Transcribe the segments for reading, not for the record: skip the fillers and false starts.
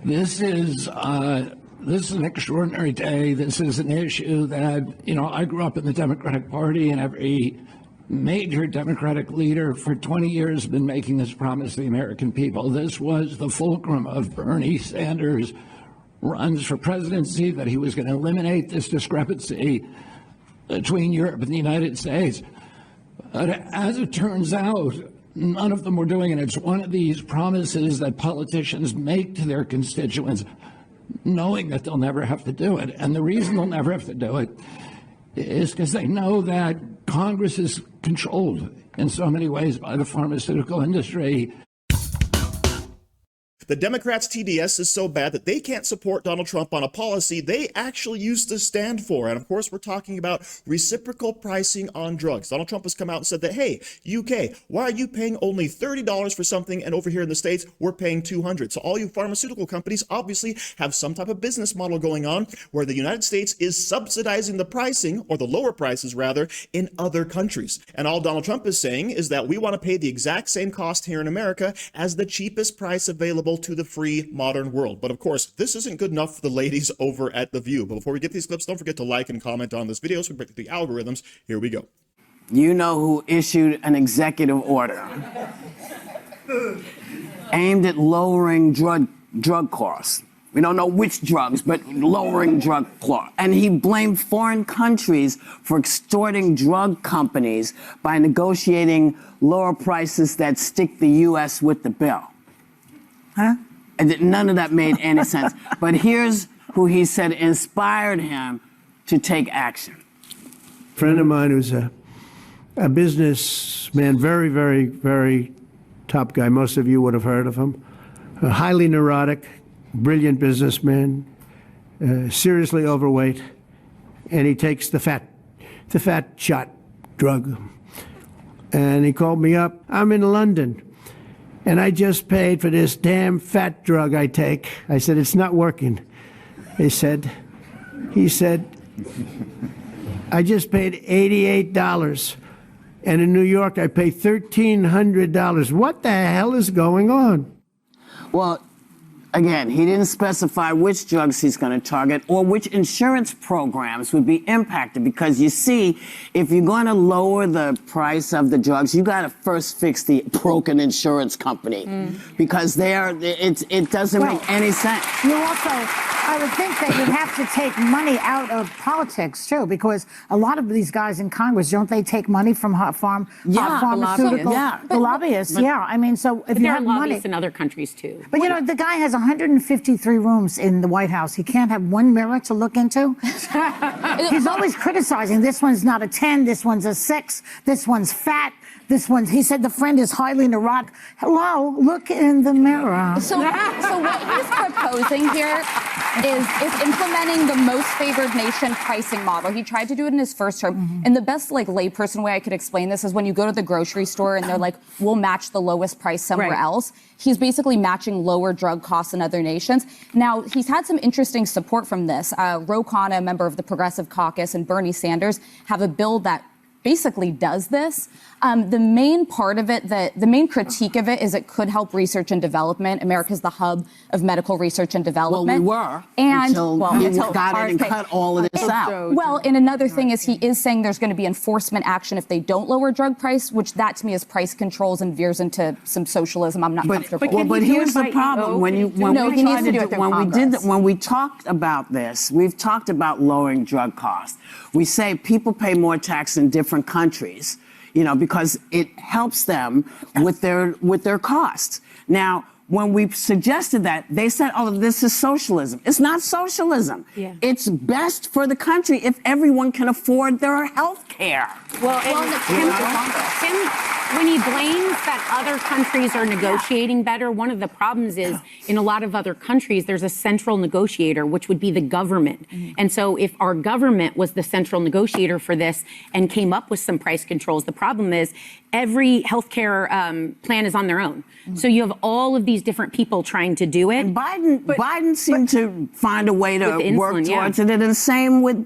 This is an extraordinary day. This is an issue that, I grew up in the Democratic Party, and every major Democratic leader for 20 years has been making this promise to the American people. This was the fulcrum of Bernie Sanders' runs for presidency, that he was going to eliminate this discrepancy between Europe and the United States. But as it turns out, none of them were doing it. It's one of these promises that politicians make to their constituents, knowing that they'll never have to do it. And the reason they'll never have to do it is because they know that Congress is controlled in so many ways by the pharmaceutical industry. The Democrats' TDS is so bad that they can't support Donald Trump on a policy they actually used to stand for. And of course, we're talking about reciprocal pricing on drugs. Donald Trump has come out and said that, hey, UK, why are you paying only $30 for something, and over here in the States, we're paying $200? So all you pharmaceutical companies obviously have some type of business model going on where the United States is subsidizing the pricing, or the lower prices rather, in other countries. And all Donald Trump is saying is that we want to pay the exact same cost here in America as the cheapest price available to the free modern world. But of course, this isn't good enough for the ladies over at The View. But before we get these clips, don't forget to like and comment on this video so we break the algorithms. Here we go. You know who issued an executive order aimed at lowering drug costs. We don't know which drugs, but lowering drug costs. And he blamed foreign countries for extorting drug companies by negotiating lower prices that stick the U.S. with the bill. Huh? And none of that made any sense. But here's who he said inspired him to take action. A friend of mine who's a businessman, very, very, very top guy. Most of you would have heard of him. A highly neurotic, brilliant businessman, seriously overweight, and he takes the fat shot drug. And he called me up. I'm in London. And I just paid for this damn fat drug I take. I said, it's not working. He said, I just paid $88. And in New York, I pay $1,300. What the hell is going on? Well, again, he didn't specify which drugs he's going to target or which insurance programs would be impacted, because you see, if you're going to lower the price of the drugs, you got to first fix the broken insurance company because it doesn't make any sense. You also, I would think that you'd have to take money out of politics too, because a lot of these guys in Congress, don't they take money from pharmaceuticals? The lobbyists, yeah. I mean, so if you have money, lobbyists in other countries too. But you know, the guy has 153 rooms in the White House. He can't have one mirror to look into. He's always criticizing. This one's not a 10. This one's a 6. This one's fat. He said the friend is highly neurotic. Hello, look in the mirror. So what he's proposing here is implementing the most favored nation pricing model. He tried to do it in his first term. And the best layperson way I could explain this is when you go to the grocery store and they're like, we'll match the lowest price somewhere else. He's basically matching lower drug costs in other nations. Now, he's had some interesting support from this. Ro Khanna, a member of the Progressive Caucus, and Bernie Sanders have a bill that basically does this. The main part of it, the main critique of it is it could help research and development. America's the hub of medical research and development. Well, we were until got it and cut all of this out. Well, and another thing is he is saying there's going to be enforcement action if they don't lower drug price, which that to me is price controls and veers into some socialism. I'm not comfortable. But here's the problem: when we talked about this, we've talked about lowering drug costs. We say people pay more tax in different countries, because it helps them with their costs. Now, when we suggested that, they said, oh, this is socialism. It's not socialism. Yeah. It's best for the country if everyone can afford their health care. Well, when he blames that other countries are negotiating better, one of the problems is in a lot of other countries, there's a central negotiator, which would be the government. And so if our government was the central negotiator for this and came up with some price controls, the problem is every healthcare plan is on their own. So you have all of these different people trying to do it. And Biden seemed to find a way to work towards it, and the same with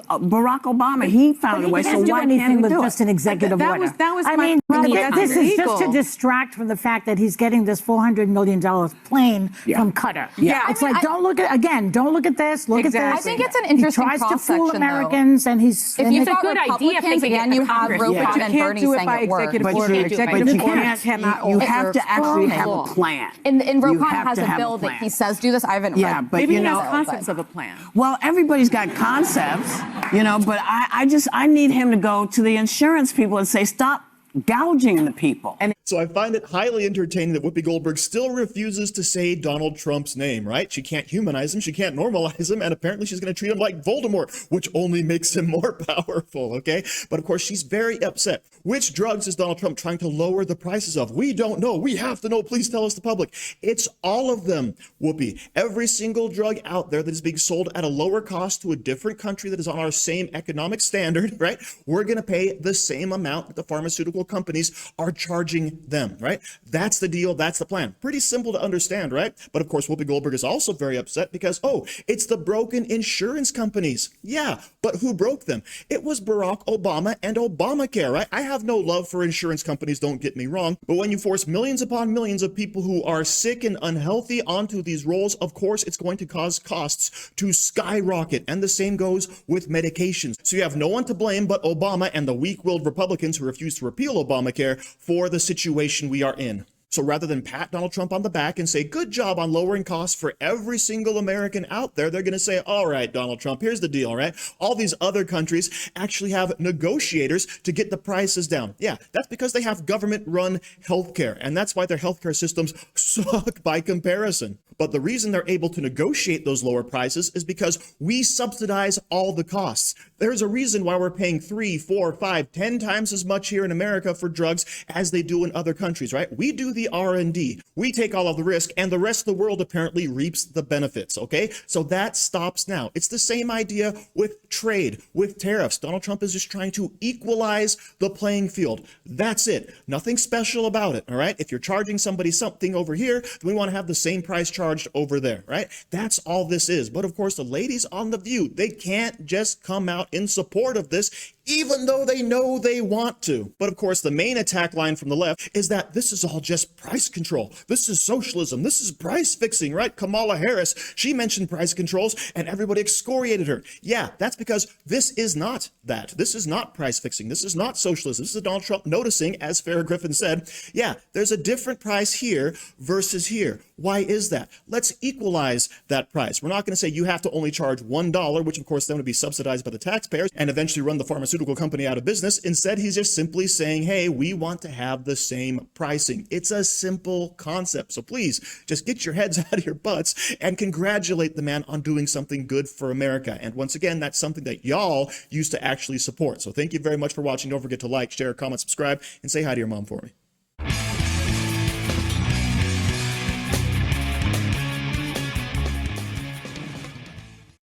Barack Obama. He found a way. So so do why can't anything he with do just it? an executive That order. was I my mean, point. this That's is just to illegal. distract from the fact that he's getting this $400 million plane from Qatar. Yeah. It's like, don't look at this, look at this. I think it's an interesting He tries to cross-section, fool though. Americans, and he's... If and you've it's- got good idea if they Republicans could get and the you have Congress. Ro Yeah. Khan But you and can't Bernie do it saying by it works. executive But order. you- Executive but you order can't- cannot you have alter to actually have a law. plan. And Ro You Khan have has to a have bill that plan. he says do this. I haven't Yeah, read. but Maybe you he know, has concepts of a plan. well, everybody's got concepts, you know, but I need him to go to the insurance people and say, stop gouging the people. And So I find it highly entertaining that Whoopi Goldberg still refuses to say Donald Trump's name, right? She can't humanize him, she can't normalize him, and apparently she's going to treat him like Voldemort, which only makes him more powerful, okay? But of course, she's very upset. Which drugs is Donald Trump trying to lower the prices of? We don't know. We have to know. Please tell us, the public. It's all of them, Whoopi. Every single drug out there that is being sold at a lower cost to a different country that is on our same economic standard, right? We're going to pay the same amount that the pharmaceutical companies are charging them, right? That's the deal. That's the plan. Pretty simple to understand, right? But of course, Whoopi Goldberg is also very upset because, it's the broken insurance companies. Yeah, but who broke them? It was Barack Obama and Obamacare, right? I have no love for insurance companies, don't get me wrong, but when you force millions upon millions of people who are sick and unhealthy onto these roles, of course, it's going to cause costs to skyrocket. And the same goes with medications. So you have no one to blame but Obama and the weak-willed Republicans who refuse to repeal Obamacare for the situation we are in. So rather than pat Donald Trump on the back and say, good job on lowering costs for every single American out there, they're going to say, all right, Donald Trump, here's the deal, right? All these other countries actually have negotiators to get the prices down. Yeah, that's because they have government-run healthcare, and that's why their healthcare systems suck by comparison. But the reason they're able to negotiate those lower prices is because we subsidize all the costs. There's a reason why we're paying 3, 4, 5, 10 times as much here in America for drugs as they do in other countries, right? We do the R&D. We take all of the risk, and the rest of the world apparently reaps the benefits, okay? So that stops now. It's the same idea with trade, with tariffs. Donald Trump is just trying to equalize the playing field. That's it. Nothing special about it, all right? If you're charging somebody something over here, then we want to have the same price charged over there, right? That's all this is. But of course, the ladies on The View, they can't just come out in support of this, even though they know they want to. But of course, the main attack line from the left is that this is all just price control. This is socialism. This is price fixing, right? Kamala Harris, she mentioned price controls and everybody excoriated her. Yeah, that's because this is not that. This is not price fixing. This is not socialism. This is Donald Trump noticing, as Farrah Griffin said, yeah, there's a different price here versus here. Why is that? Let's equalize that price. We're not going to say you have to only charge $1, which of course then would be subsidized by the taxpayers and eventually run the pharmaceutical company out of business. Instead, he's just simply saying, hey, we want to have the same pricing. It's a simple concept. So please just get your heads out of your butts and congratulate the man on doing something good for America. And once again, that's something that y'all used to actually support. So thank you very much for watching. Don't forget to like, share, comment, subscribe, and say hi to your mom for me.